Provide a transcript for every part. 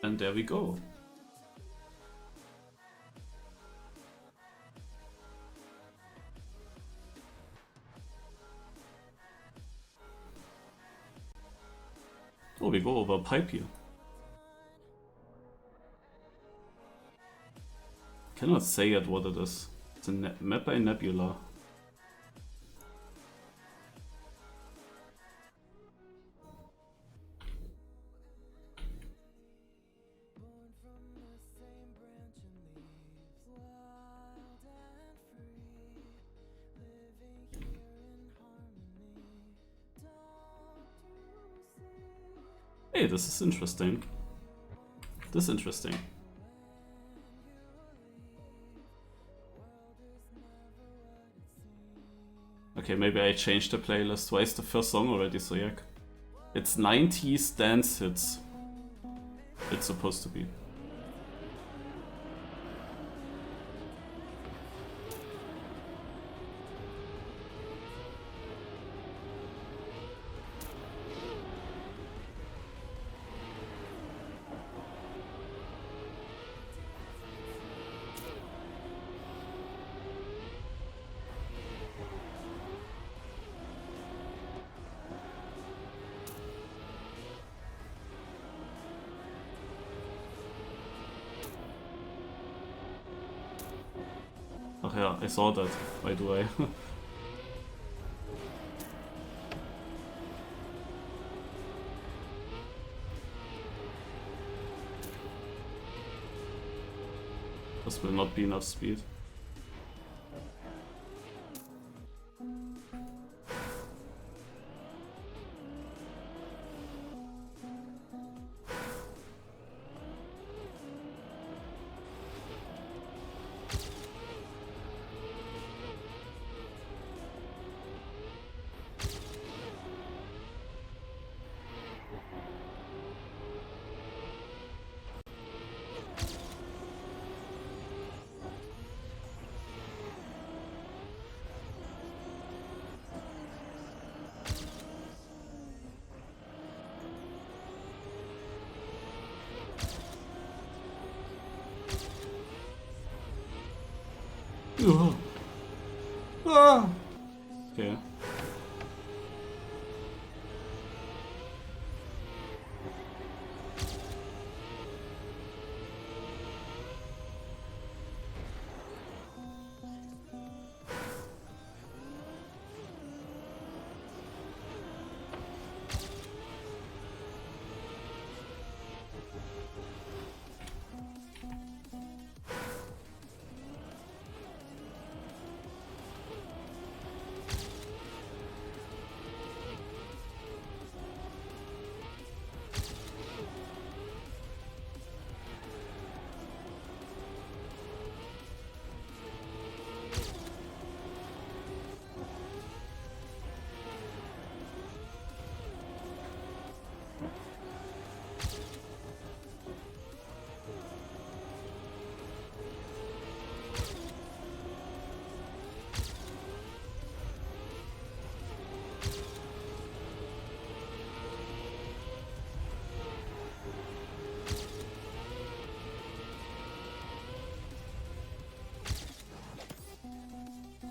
And there we go. Oh, we go over a pipe here. Cannot say yet what it is. It's a map by nebula. Hey, this is interesting. This is interesting. Okay, maybe I changed the playlist. Why is the first song already so yuck? It's 90s dance hits. It's supposed to be. Ach ja, I saw that. Why do I? This will not be enough speed. Ah. Okay.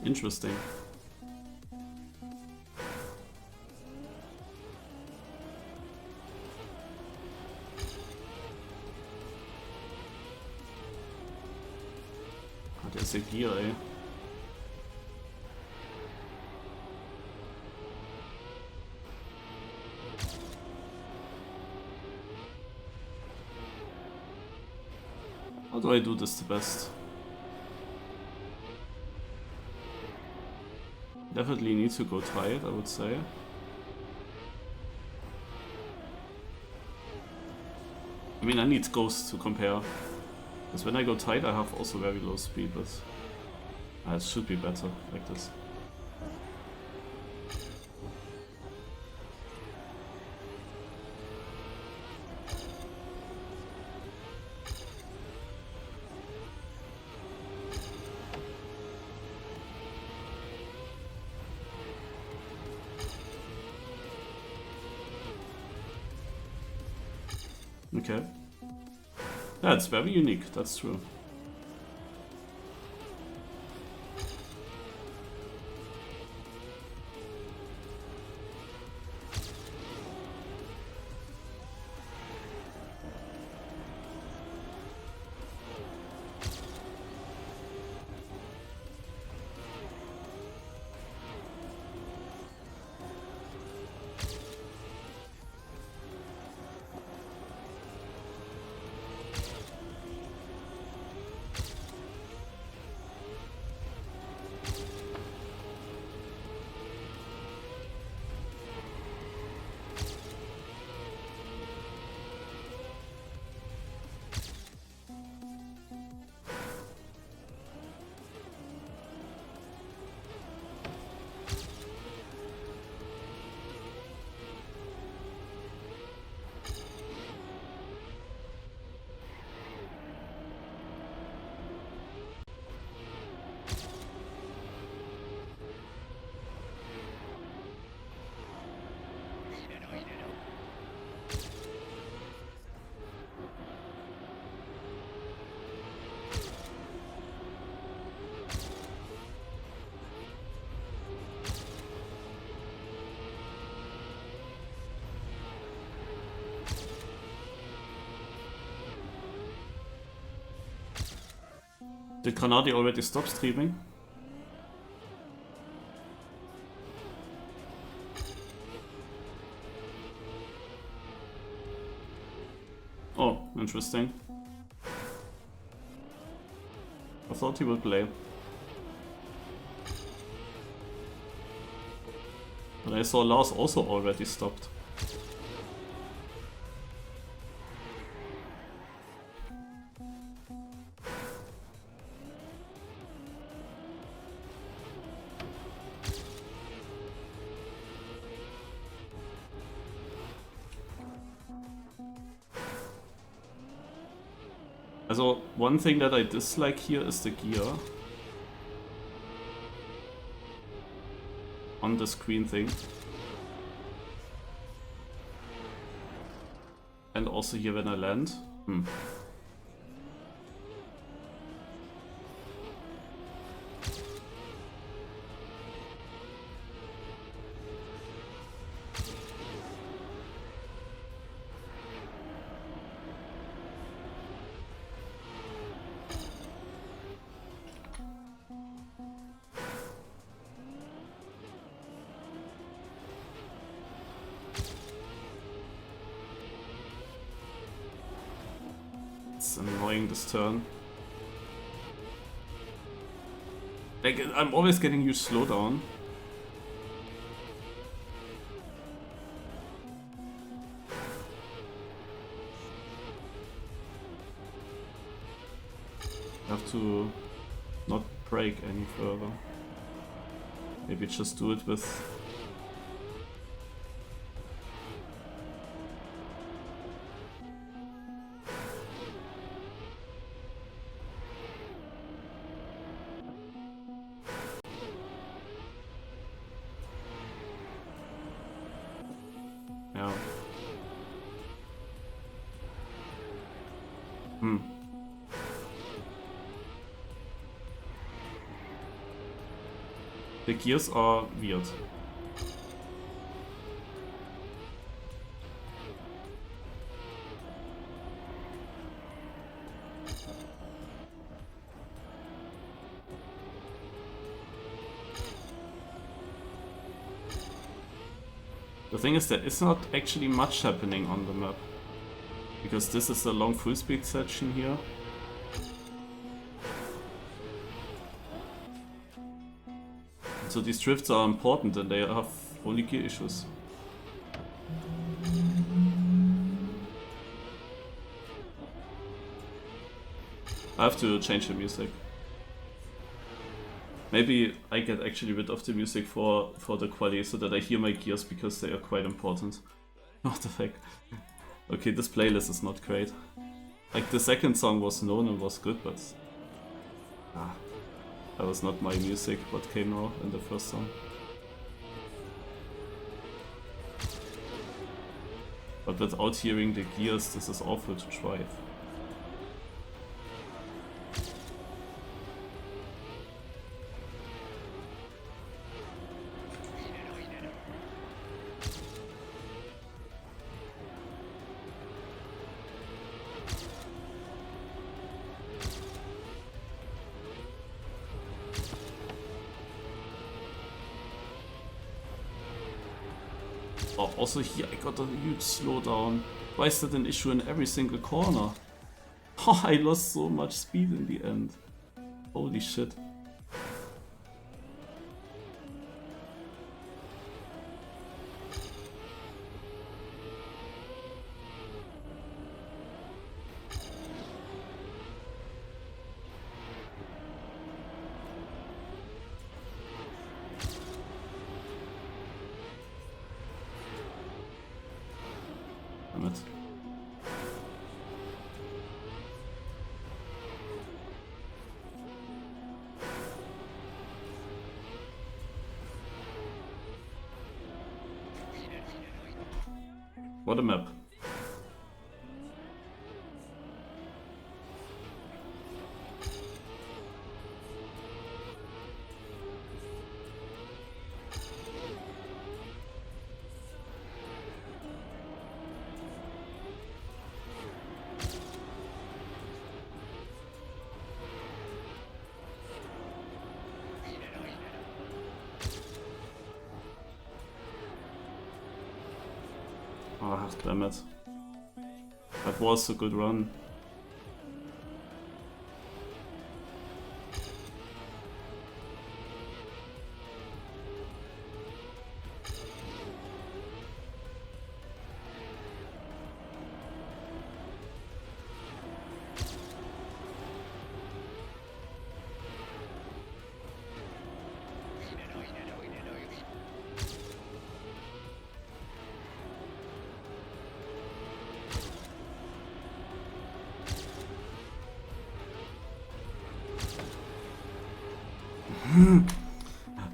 Interesting. Ah, der ist ja Gier, ey. How do I do this the best? Definitely need to go tight, I would say. I mean, I need ghosts to compare. Because when I go tight, I have also very low speed, but it should be better like this. Okay. That's very unique, that's true. Did Granadi already stop streaming? Oh, interesting. I thought he would play. But I saw Lars also already stopped. Also, one thing that I dislike here is the gear on the screen thing. And also here when I land. It's annoying this turn. Like, I'm always getting huge slowdown. I have to not brake any further. Maybe just do it with... Yeah. The gears are weird. The thing is that it's not actually much happening on the map. Because this is a long full speed section here. So these drifts are important and they have only gear issues. I have to change the music. Maybe I get actually rid of the music for the quality so that I hear my gears because they are quite important. What the heck? Okay, this playlist is not great. Like the second song was known and was good, but that was not my music, what came now in the first song. But without hearing the gears, this is awful to drive. Oh, also here I got a huge slowdown. Why is that an issue in every single corner? Oh, I lost so much speed in the end. Holy shit. Damn it. What a map. Oh, damn it. That was a good run.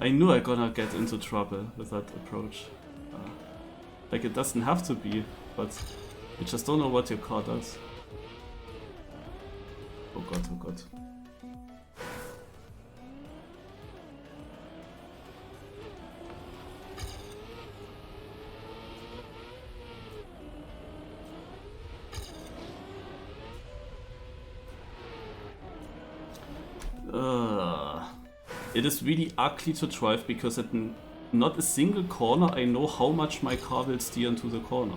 I knew I gonna get into trouble with that approach. Like it doesn't have to be, but you just don't know what your car does. Oh god, oh god. It is really ugly to drive because at not a single corner I know how much my car will steer into the corner.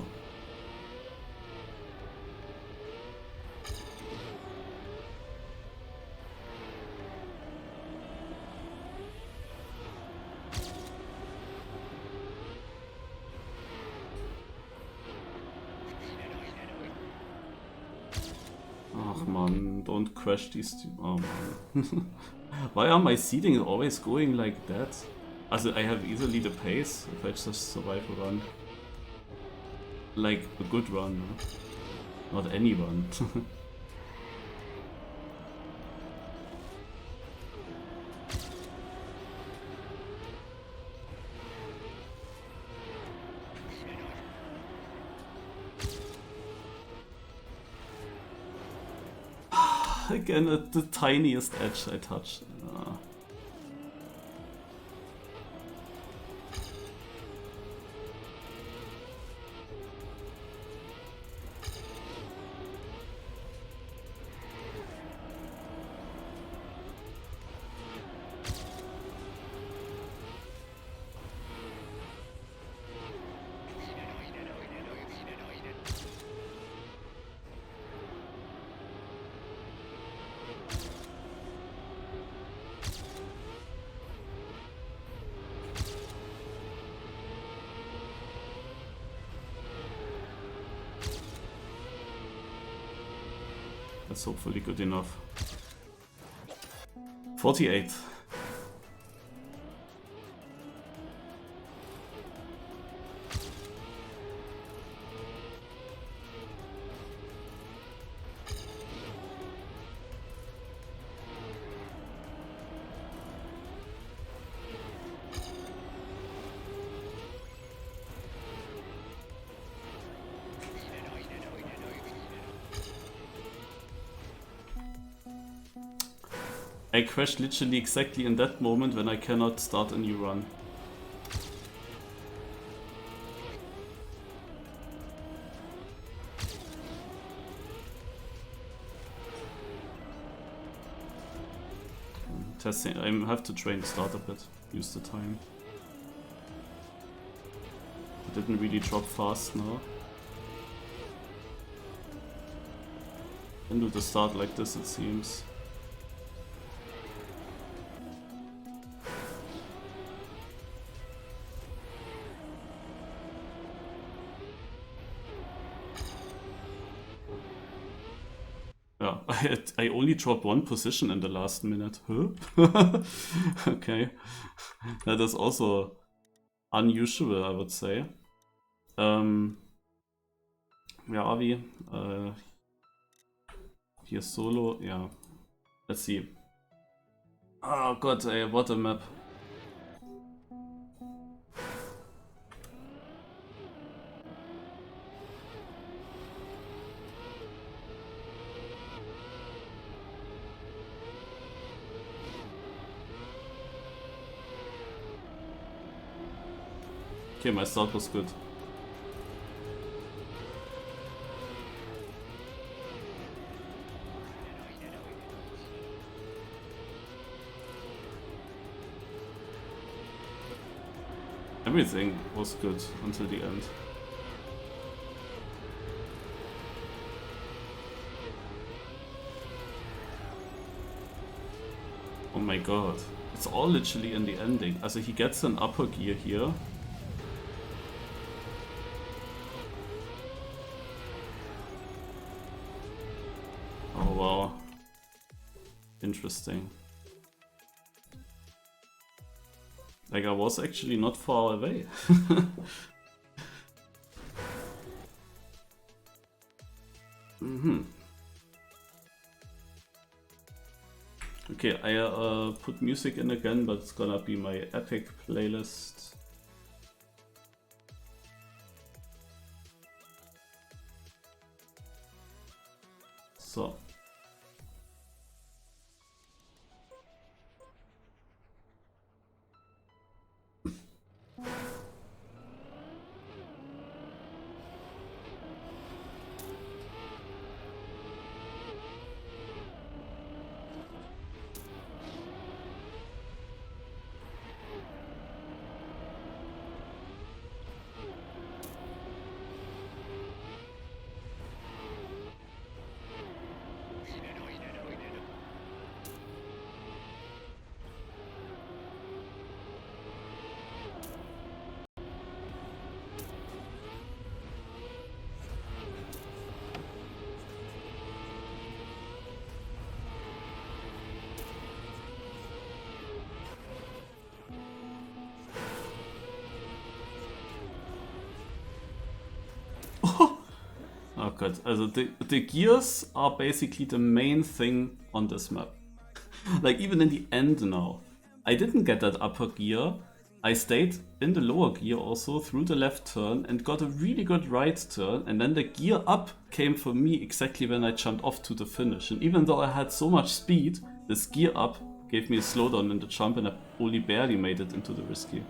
Ach man, don't crash these two. Oh man. Why are my seeding always going like that? Also, I have easily the pace if I just survive a run. Like a good run, not any run. Again, at the tiniest edge I touched. That's hopefully good enough. 48. I crashed literally exactly in that moment when I cannot start a new run. Testing, I have to train the start a bit, use the time. Didn't really drop fast now. Can do the start like this, it seems. Yeah, I only dropped one position in the last minute. Huh? Okay. That is also unusual, I would say. Where are we? Here solo, yeah. Let's see. Oh god, what a map. Okay, my start was good. Everything was good until the end. Oh my god. It's all literally in the ending. Also he gets an upper gear here. Oh wow. Interesting. Like, I was actually not far away. Okay, I put music in again, but it's gonna be my epic playlist. So. Oh god, also the gears are basically the main thing on this map. Like even in the end now, I didn't get that upper gear. I stayed in the lower gear also through the left turn and got a really good right turn, and then the gear up came for me exactly when I jumped off to the finish. And even though I had so much speed, this gear up gave me a slowdown in the jump and I only barely made it into the risky.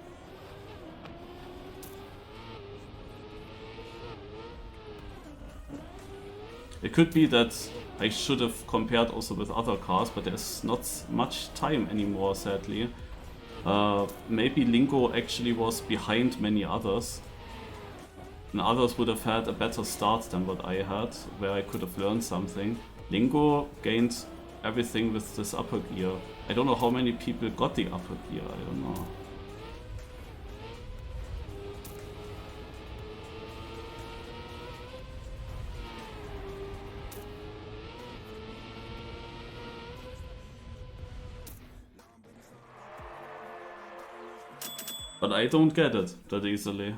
It could be that I should have compared also with other cars, but there's not much time anymore, sadly. Maybe Lingo actually was behind many others. And others would have had a better start than what I had, where I could have learned something. Lingo gained everything with this upper gear. I don't know how many people got the upper gear, I don't know. But I don't get it that easily.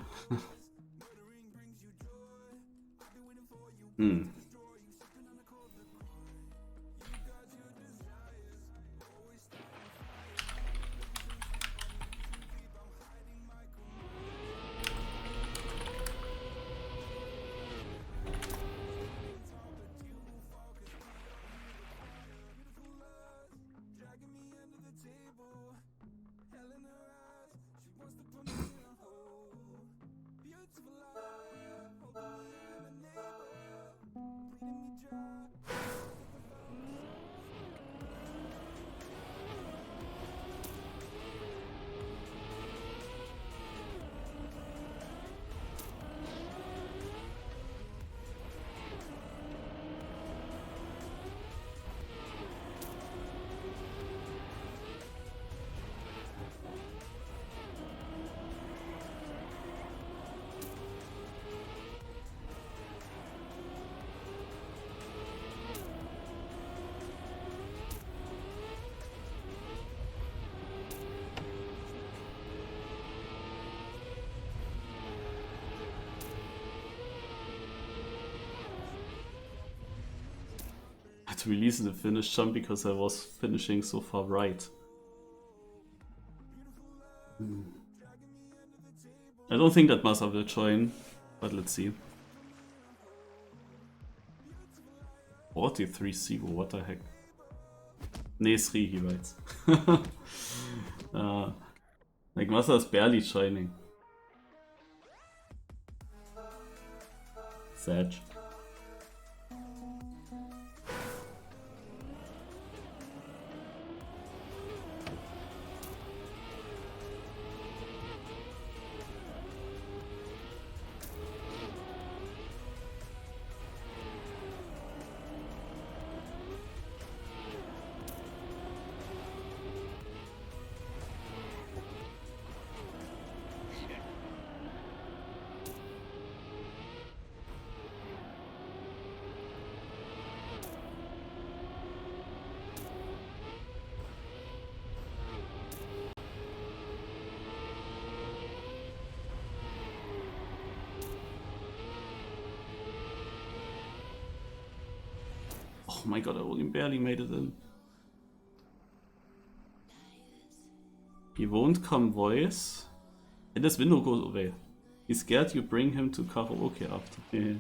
to release the finished jump because I was finishing so far right. I don't think that Masa will join, but let's see. 43 Sivo, what the heck? Nee, 3 he writes. Like Masa is barely joining. Sad. Oh my god, I only barely made it in. He won't come voice. And this window goes away. He's scared you bring him to karaoke after. Yeah.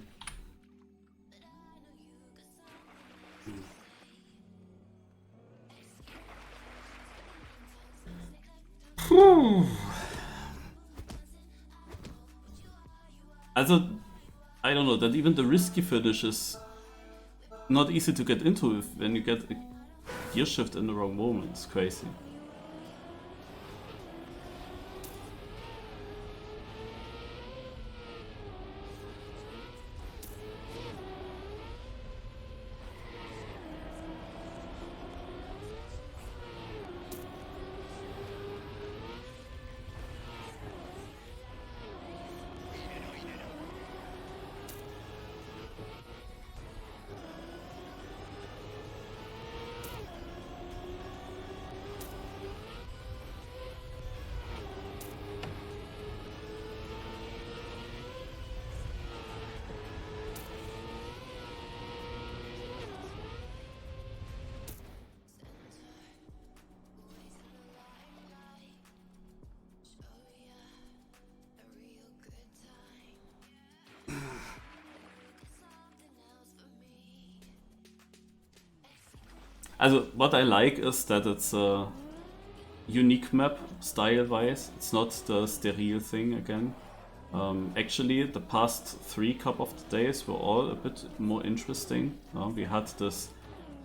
Also, I don't know, that even the risky finish is not easy to get into when you get a gear shift in the wrong moment. It's crazy. Also, what I like is that it's a unique map, style-wise. It's not the sterile thing again. Actually, the past 3 Cup of the Days were all a bit more interesting. We had this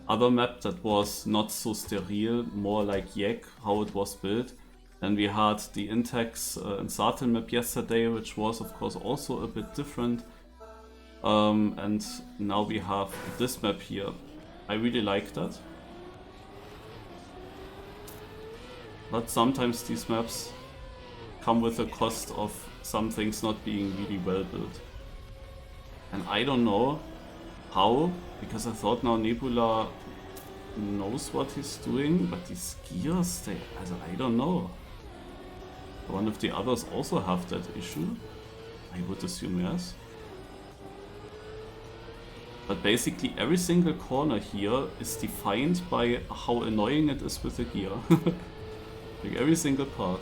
other map that was not so sterile, more like Yek, how it was built. Then we had the Intex and Sartel map yesterday, which was of course also a bit different. And now we have this map here. I really like that. But sometimes these maps come with the cost of some things not being really well built. And I don't know how, because I thought now Nebula knows what he's doing, but these gears, I don't know. One of the others also have that issue. I would assume yes. But basically every single corner here is defined by how annoying it is with the gear. Like every single part.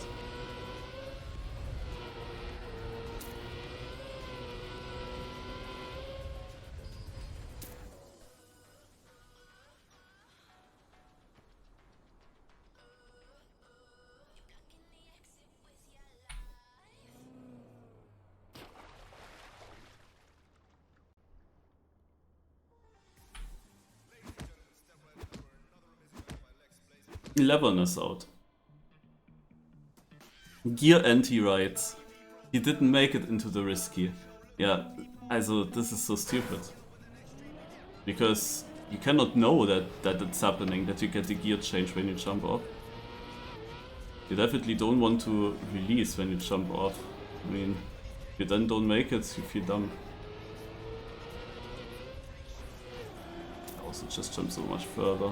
Eleven is out. Gear anti-rights. He didn't make it into the risky. Yeah, also this is so stupid. Because you cannot know that it's happening, that you get the gear change when you jump off. You definitely don't want to release when you jump off. I mean, if you then don't make it, you feel dumb. I also just jump so much further.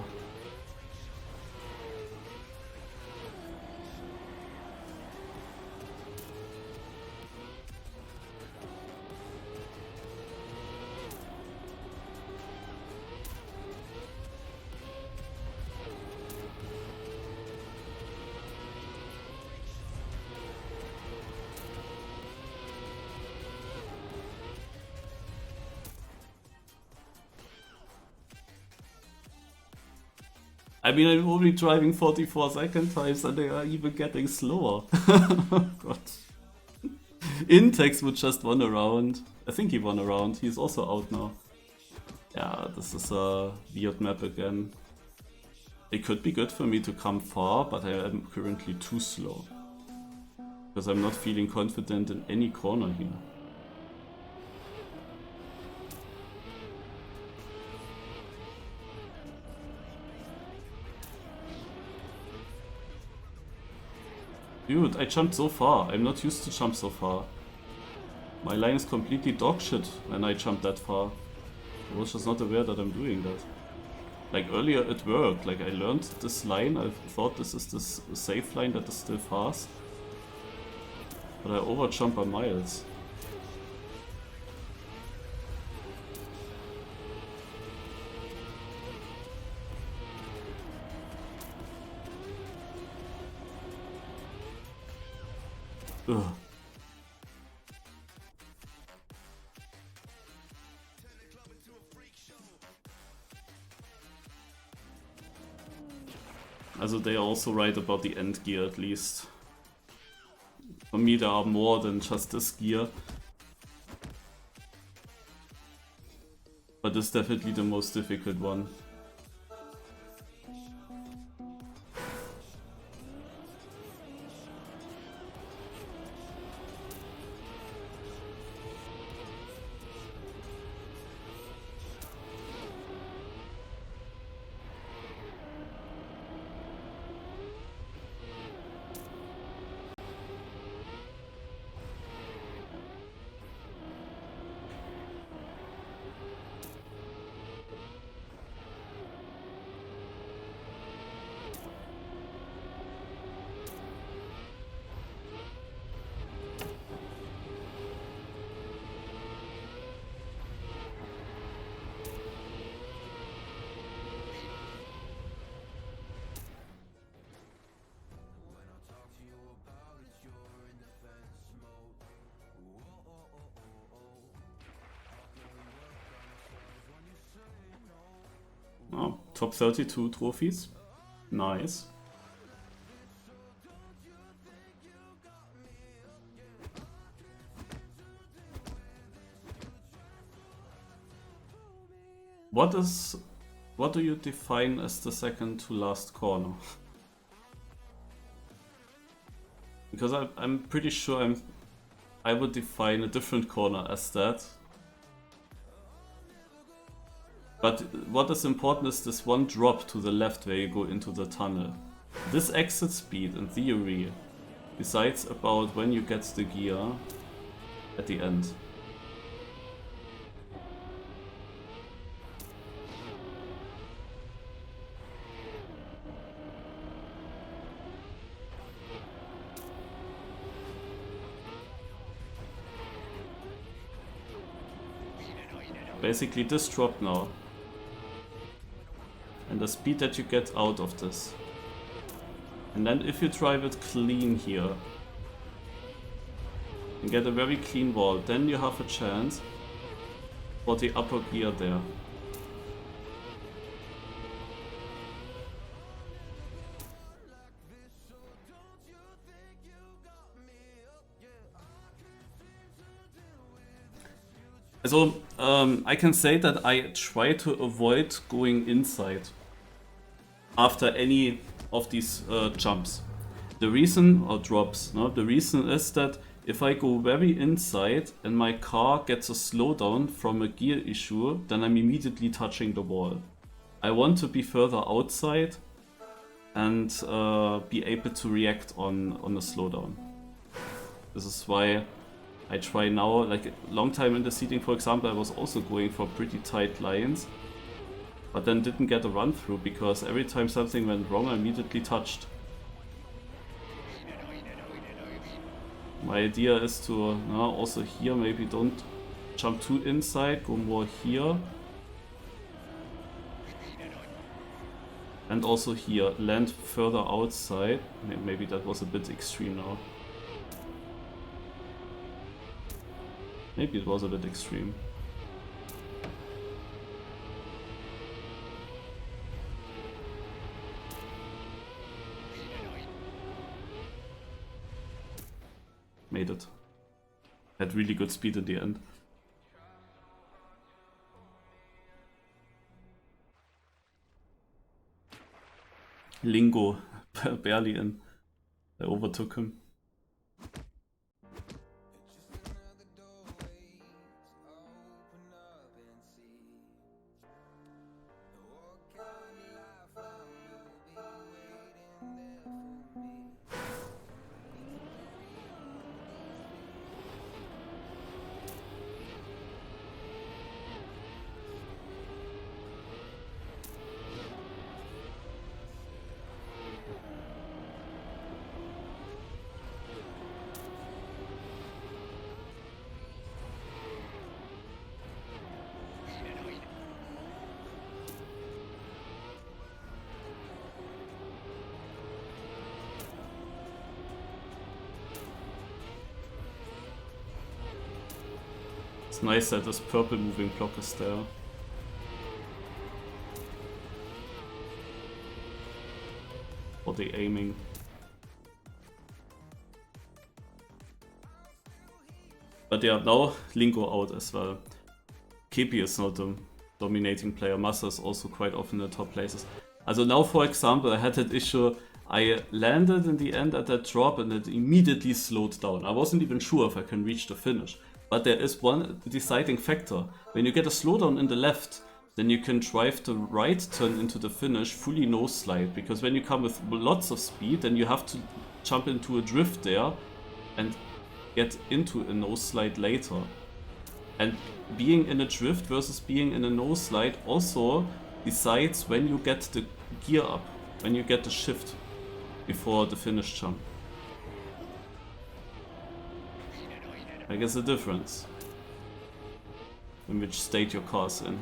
I mean, I'm only driving 44-second times and they are even getting slower. God. Intex would just won a round. I think he won a round. He's also out now. Yeah, this is a weird map again. It could be good for me to come far, but I am currently too slow. Because I'm not feeling confident in any corner here. Dude, I jumped so far. I'm not used to jump so far. My line is completely dogshit when I jump that far. I was just not aware that I'm doing that. Like earlier it worked, like I learned this line, I thought this is this safe line that is still fast. But I overjump by miles. Ugh. Also they are also right about the end gear at least. For me there are more than just this gear. But it's definitely the most difficult one. Oh, top 32 trophies. Nice. What do you define as the second to last corner? Because I'm pretty sure I would define a different corner as that. But what is important is this one drop to the left where you go into the tunnel. This exit speed in theory decides about when you get the gear at the end. Basically this drop now. And the speed that you get out of this. And then if you drive it clean here and get a very clean wall, then you have a chance for the upper gear there. So I can say that I try to avoid going inside after any of these jumps. The reason, or drops, no? The reason is that if I go very inside and my car gets a slowdown from a gear issue, then I'm immediately touching the wall. I want to be further outside and be able to react on a slowdown. This is why I try now, like a long time in the seating for example, I was also going for pretty tight lines, but then didn't get a run through because every time something went wrong I immediately touched. My idea is to also here maybe don't jump too inside, go more here. And also here, land further outside. Maybe that was a bit extreme now. Maybe it was a bit extreme. made it. Had really good speed in the end. Lingo, barely in. I overtook him. It's nice that this purple moving block is there. For the aiming. But yeah, now Lingo out as well. Kepi is not the dominating player. Massa is also quite often in the top places. Also now, for example, I had that issue. I landed in the end at that drop and it immediately slowed down. I wasn't even sure if I can reach the finish. But there is one deciding factor. When you get a slowdown in the left, then you can drive the right turn into the finish fully nose slide. Because when you come with lots of speed, then you have to jump into a drift there and get into a nose slide later. And being in a drift versus being in a nose slide also decides when you get the gear up, when you get the shift before the finish jump. I guess a difference in which state your car's in.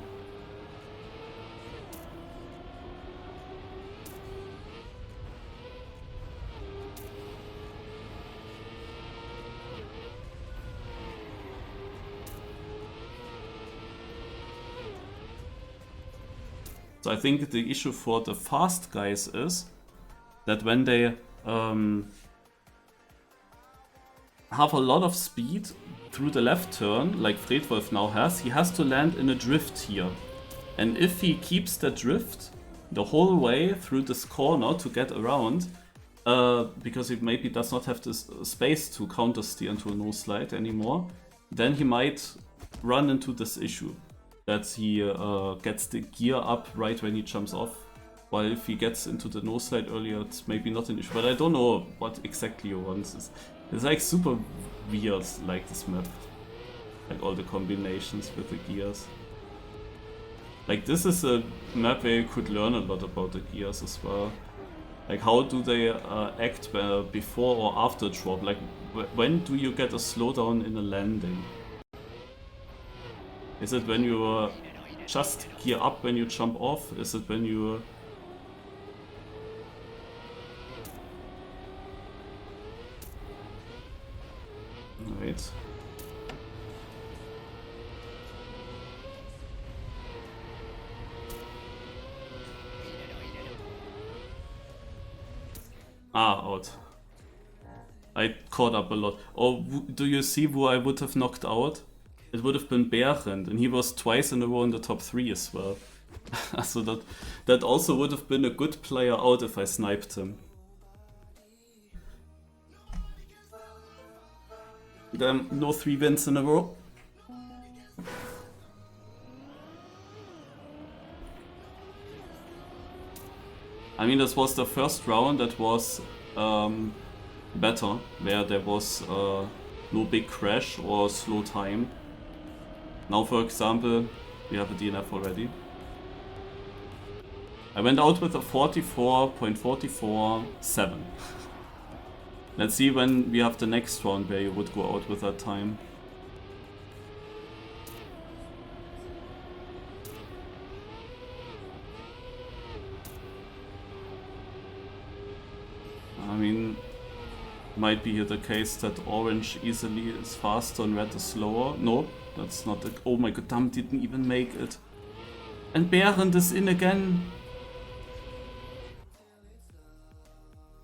So I think the issue for the fast guys is that when they have a lot of speed through the left turn, like Fredwolf now has, he has to land in a drift here. And if he keeps the drift the whole way through this corner to get around, because he maybe does not have this space to counter steer into a nose slide anymore, then he might run into this issue that he gets the gear up right when he jumps off. While if he gets into the nose slide earlier, it's maybe not an issue. But I don't know what exactly he wants. It's like super weird, like this map. Like all the combinations with the gears. Like this is a map where you could learn a lot about the gears as well. Like how do they act before or after drop? Like when do you get a slowdown in a landing? Is it when you just gear up when you jump off? Is it when you... Wait. Out. I caught up a lot. Or do you see who I would have knocked out? It would have been Berend, and he was twice in a row in the top 3 as well. So that also would have been a good player out if I sniped him. Damn, no 3 wins in a row. I mean, this was the first round that was better, where there was no big crash or slow time. Now, for example, we have a DNF already. I went out with a 44.447. Let's see when we have the next round where you would go out with that time. I mean, might be here the case that orange easily is faster and red is slower. No, that's not it. Oh my god, damn, didn't even make it. And Berend is in again.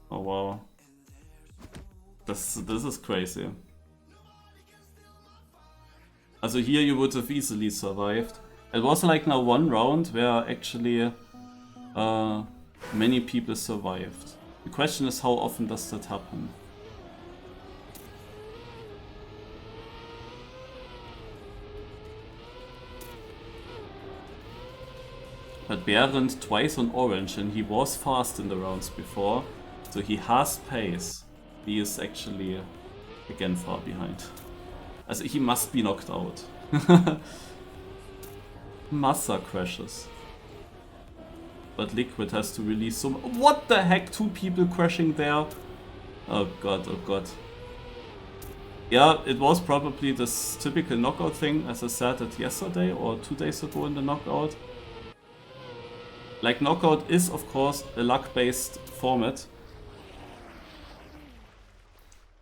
Oh wow. This is crazy. Also here you would have easily survived. It was like now one round where actually many people survived. The question is, how often does that happen? But Berend twice on orange, and he was fast in the rounds before, so he has pace. He is actually again far behind. Also he must be knocked out. Massa crashes. But Liquid has to release some. What the heck? 2 people crashing there? Oh god, oh god. Yeah, it was probably this typical knockout thing, as I said it yesterday or 2 days ago in the knockout. Like, knockout is of course a luck-based format.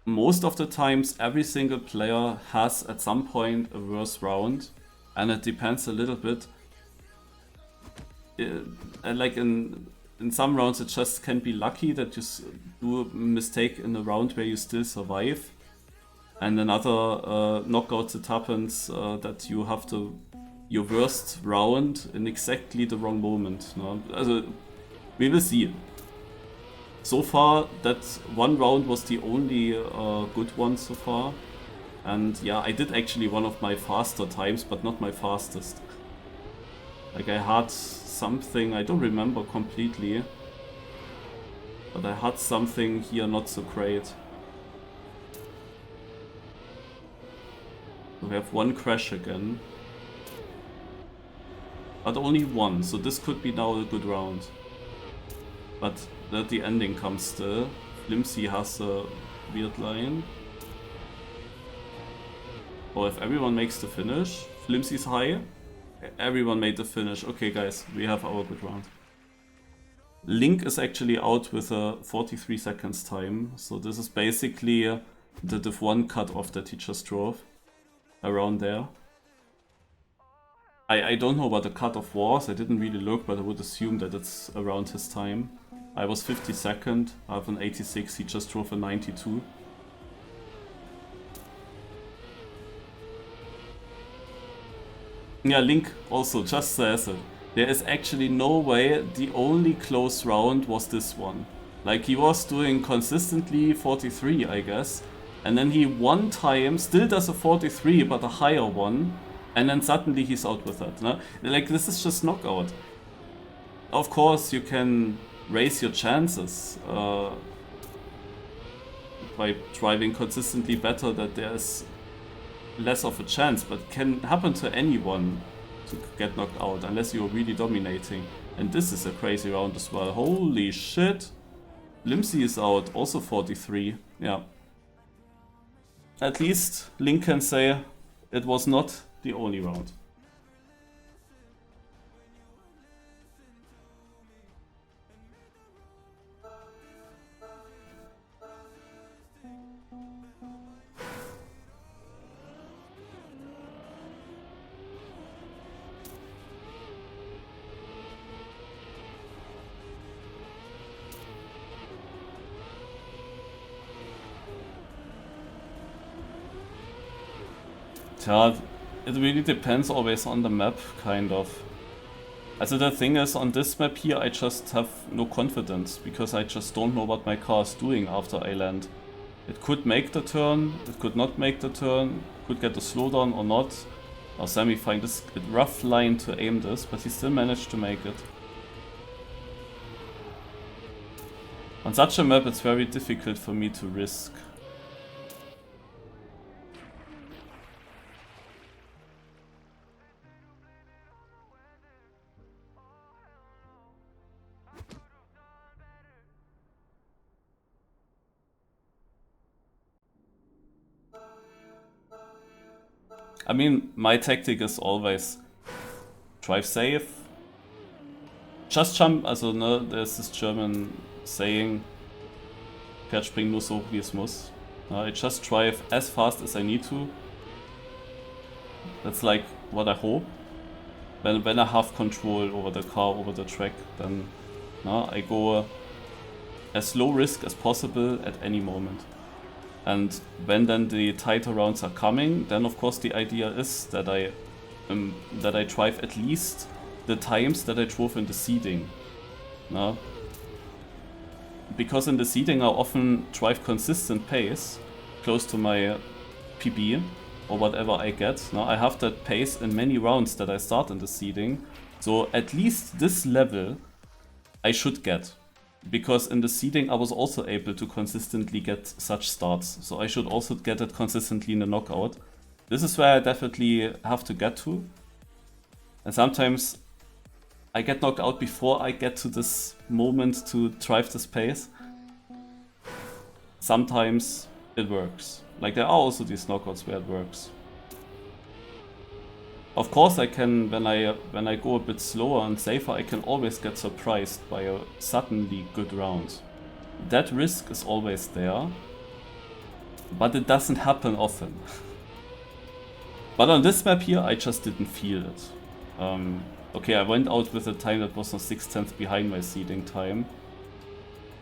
Most of the times every single player has at some point a worse round, and it depends a little bit. Like in some rounds it just can be lucky that you do a mistake in a round where you still survive, and in other knockouts it happens that you have your worst round in exactly the wrong moment. No? Also, we will see. So far, that one round was the only good one so far. And yeah, I did actually one of my faster times, but not my fastest. Like, I had something, I don't remember completely, but I had something here not so great. We have one crash again. But only one, so this could be now a good round. But the ending comes still. Flimsy has a weird line. Or if everyone makes the finish, Flimsy's high. Everyone made the finish. Okay guys, we have our good round. Link is actually out with a 43 seconds time. So this is basically the Div1 cut-off that he just drove. Around there. I don't know what the cut-off was, I didn't really look, but I would assume that it's around his time. I was 52nd, I have an 86, he just drove a 92. Yeah, Link also just says it. There is actually no way the only close round was this one. Like, he was doing consistently 43, I guess. And then he one time still does a 43, but a higher one. And then suddenly he's out with that. No? Like, this is just knockout. Of course, you can raise your chances by driving consistently better, that there's less of a chance, but it can happen to anyone to get knocked out, unless you're really dominating. And this is a crazy round as well. Holy shit! Limsy is out, also 43. Yeah. At least Link can say it was not the only round. Yeah, it really depends always on the map, kind of. Also the thing is, on this map here I just have no confidence, because I just don't know what my car is doing after I land. It could make the turn, it could not make the turn, could get a slowdown or not. Now Sammy finds this rough line to aim this, but he still managed to make it. On such a map it's very difficult for me to risk. I mean, my tactic is always drive safe. Just jump, also ne, there's this German saying, Pferd springt nur so wie es muss. I just drive as fast as I need to. That's like what I hope. When I have control over the car, over the track, then I go as low risk as possible at any moment. And when then the tighter rounds are coming, then of course the idea is that I drive at least the times that I drove in the seeding. No? Because in the seeding I often drive consistent pace, close to my PB, or whatever I get. Now I have that pace in many rounds that I start in the seeding, so at least this level I should get. Because in the seeding I was also able to consistently get such starts, so I should also get it consistently in the knockout. This is where I definitely have to get to. And sometimes I get knocked out before I get to this moment to drive this pace. Sometimes it works. Like there are also these knockouts where it works. Of course I can, when I go a bit slower and safer, I can always get surprised by a suddenly good round. That risk is always there, but it doesn't happen often. But on this map here I just didn't feel it. Okay, I went out with a time that was on 6/10 behind my seeding time.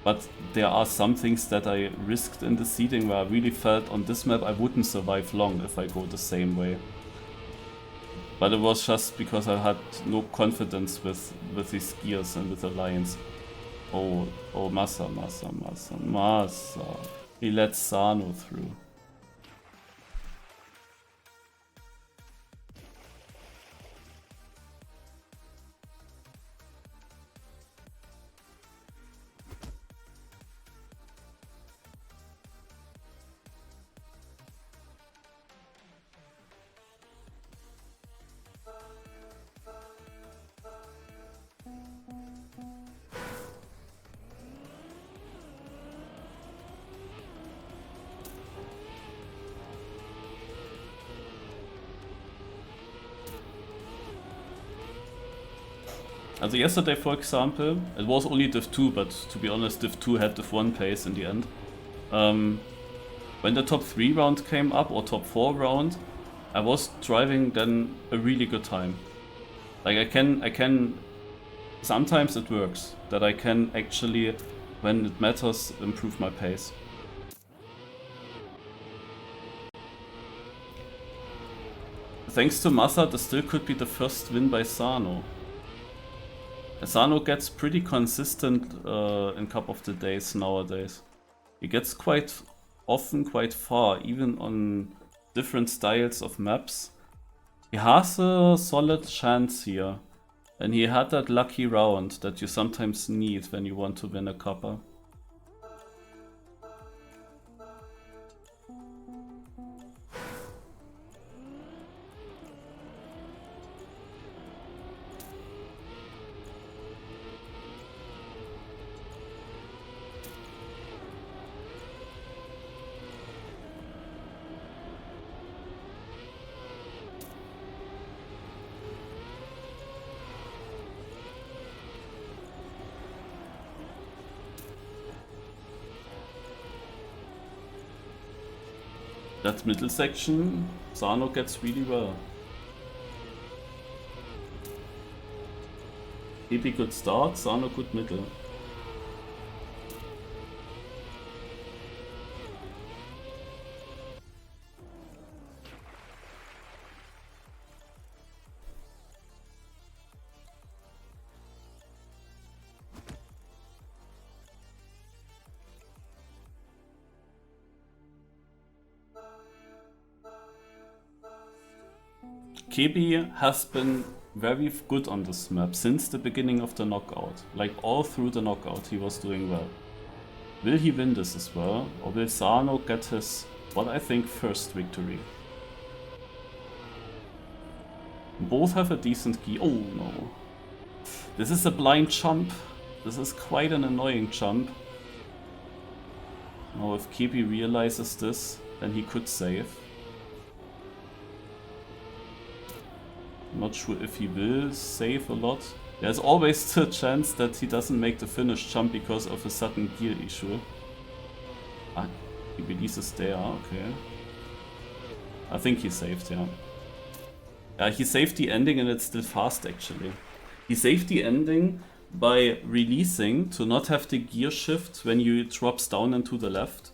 But there are some things that I risked in the seeding where I really felt on this map I wouldn't survive long if I go the same way. But it was just because I had no confidence with these gears and with the lines. Oh, Massa. He let Sano through. Also yesterday, for example, it was only Div 2, but to be honest, Div 2 had Div 1 pace in the end. When the top 3 round came up, or top 4 round, I was driving then a really good time. Like I can, sometimes it works, that I can actually, when it matters, improve my pace. Thanks to Massa, this still could be the first win by Sano. Sano gets pretty consistent in Cup of the Days nowadays. He gets quite often quite far, even on different styles of maps. He has a solid chance here. And he had that lucky round that you sometimes need when you want to win a cuppa. That middle section, Sano gets really well. Maybe good start, Sano good middle. Kebi has been very good on this map since the beginning of the knockout. Like all through the knockout he was doing well. Will he win this as well? Or will Sano get his, what I think, first victory? Both have a decent key. Oh no. This is a blind jump. This is quite an annoying jump. Now if Kebi realizes this, then he could save. Not sure if he will save a lot. There's always the chance that he doesn't make the finish jump because of a sudden gear issue. Ah, he releases there, okay. I think he saved, yeah. Yeah, he saved the ending and it's still fast actually. He saved the ending by releasing to not have the gear shift when you drops down and to the left.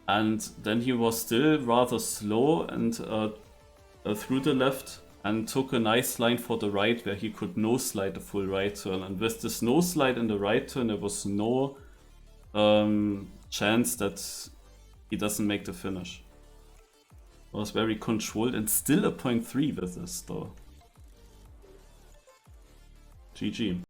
And then he was still rather slow and through the left, and took a nice line for the right where he could no slide the full right turn. And with this no slide in the right turn, there was no chance that he doesn't make the finish. It was very controlled and still a 0.3 with this though. GG.